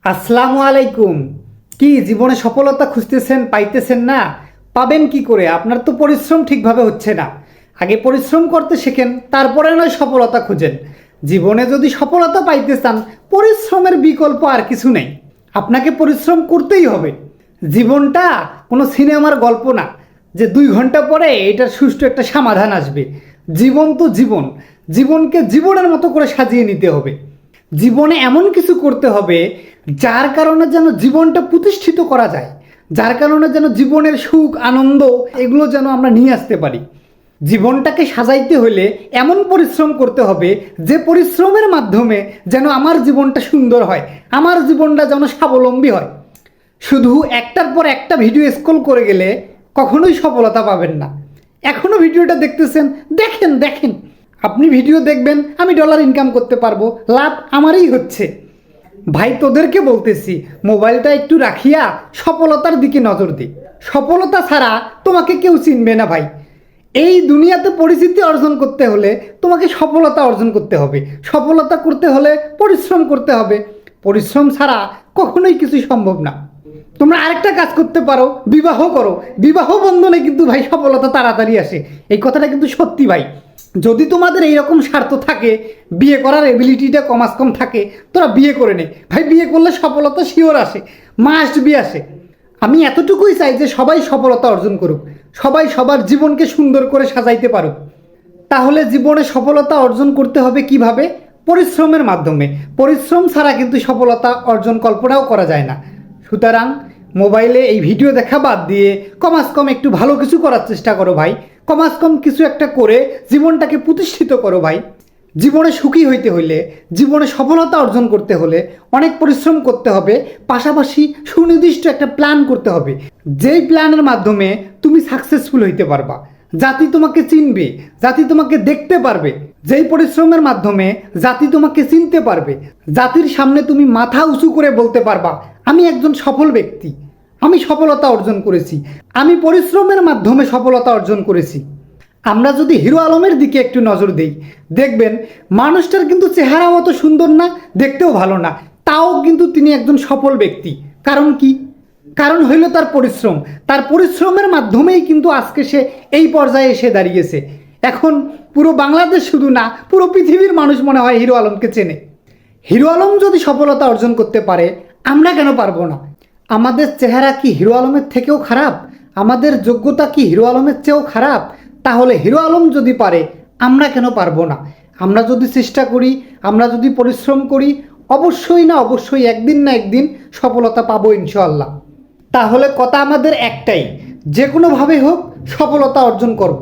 আসসালামু আলাইকুম। কি জীবনে সফলতা খুঁজতেছেন, পাইতেছেন না? পাবেন কি করে? আপনার তো পরিশ্রম ঠিকভাবে হচ্ছে না। আগে পরিশ্রম করতে শেখেন, তারপরে নয় সফলতা খুঁজেন। জীবনে যদি সফলতা পাইতে চান, পরিশ্রমের বিকল্প আর কিছু নেই। আপনাকে পরিশ্রম করতেই হবে। জীবনটা কোনো সিনেমার গল্প না যে 2 ঘন্টা পরে এটার সুষ্ঠু একটা সমাধান আসবে। জীবন তো জীবন, জীবনকে জীবনের মতো করে সাজিয়ে নিতে হবে। জীবনে এমন কিছু করতে হবে যার কারণে যেন জীবনটা প্রতিষ্ঠিত করা যায়, যার কারণে যেন জীবনের সুখ আনন্দ এগুলো যেন আমরা নিয়ে আসতে পারি। জীবনটাকে সাজাইতে হলে এমন পরিশ্রম করতে হবে যে পরিশ্রমের মাধ্যমে যেন আমার জীবনটা সুন্দর হয়, আমার জীবনটা যেন স্বাবলম্বী হয়। শুধু একটার পর একটা ভিডিও স্ক্রল করে গেলে কখনোই সফলতা পাবেন না। এখনো ভিডিওটা দেখতেছেন, দেখেন দেখেন। আপনি ভিডিও দেখবেন, আমি ডলার ইনকাম করতে পারবো, লাভ আমারই হচ্ছে। ভাই তোদেরকে বলতেছি, মোবাইলটা একটু রাখিয়া সফলতার দিকে নজর দে। সফলতা ছাড়া তোমাকে কেউ চিনবে না ভাই। এই দুনিয়াতে পরিচিতি অর্জন করতে হলে তোমাকে সফলতা অর্জন করতে হবে। সফলতা করতে হলে পরিশ্রম করতে হবে। পরিশ্রম ছাড়া কখনোই কিছু সম্ভব না। তোমরা আরেকটা কাজ করতে পারো, বিবাহ করো। বিবাহ বন্ধনে কিন্তু ভাই সফলতা তাড়াতাড়ি আসে, এই কথাটা কিন্তু সত্যি ভাই। যদি তোমাদের এইরকম স্বার্থ থাকে, বিয়ে করার এবিলিটিটা কমাস কম থাকে, তোরা বিয়ে করে নে ভাই। বিয়ে করলে সফলতা শিওর আসে, মাস্ট বি আসে। আমি এতটুকুই চাই যে সবাই সফলতা অর্জন করুক, সবাই সবার জীবনকে সুন্দর করে সাজাইতে পারুক। তাহলে জীবনে সফলতা অর্জন করতে হবে কিভাবে? পরিশ্রমের মাধ্যমে। পরিশ্রম ছাড়া কিন্তু সফলতা অর্জন কল্পনাও করা যায় না। সুতরাং মোবাইলে এই ভিডিও দেখা বাদ দিয়ে কমাস কম একটু ভালো কিছু করার চেষ্টা করো ভাই। কমাস কম কিছু একটা করে জীবনটাকে প্রতিষ্ঠিত করো ভাই। জীবনে সুখী হইতে হইলে, জীবনে সফলতা অর্জন করতে হলে অনেক পরিশ্রম করতে হবে, পাশাপাশি সুনির্দিষ্ট একটা প্ল্যান করতে হবে। যেই প্ল্যানের মাধ্যমে তুমি সাকসেসফুল হইতে পারবা, জাতি তোমাকে চিনবে, জাতি তোমাকে দেখতে পারবে। যেই পরিশ্রমের মাধ্যমে জাতি তোমাকে চিনতে পারবে, জাতির সামনে তুমি মাথা উঁচু করে বলতে পারবা, আমি একজন সফল ব্যক্তি, আমি সফলতা অর্জন করেছি, আমি পরিশ্রমের মাধ্যমে সফলতা অর্জন করেছি। আমরা যদি হিরো আলমের দিকে একটু নজর দিই, দেখবেন মানুষটার কিন্তু চেহারা অত সুন্দর না, দেখতেও ভালো না, তাও কিন্তু তিনি একজন সফল ব্যক্তি। কারণ কি? কারণ হইল তার পরিশ্রম। তার পরিশ্রমের মাধ্যমেই কিন্তু আজকে সে এই পর্যায়ে এসে দাঁড়িয়েছে। এখন পুরো বাংলাদেশ শুধু না, পুরো পৃথিবীর মানুষ মনে হয় হিরো আলমকে চেনে। হিরো আলম যদি সফলতা অর্জন করতে পারে, আমরা কেন পারবো না? আমাদের চেহারা কি হিরো আলমের থেকেও খারাপ? আমাদের যোগ্যতা কি হিরো আলমের চেয়েও খারাপ? তাহলে হিরো আলম যদি পারে, আমরা কেন পারবো না? আমরা যদি চেষ্টা করি, আমরা যদি পরিশ্রম করি, অবশ্যই না অবশ্যই একদিন না একদিন সফলতা পাবো ইনশাআল্লাহ। তাহলে কথা আমাদের একটাই, যে কোনোভাবে হোক সফলতা অর্জন করব।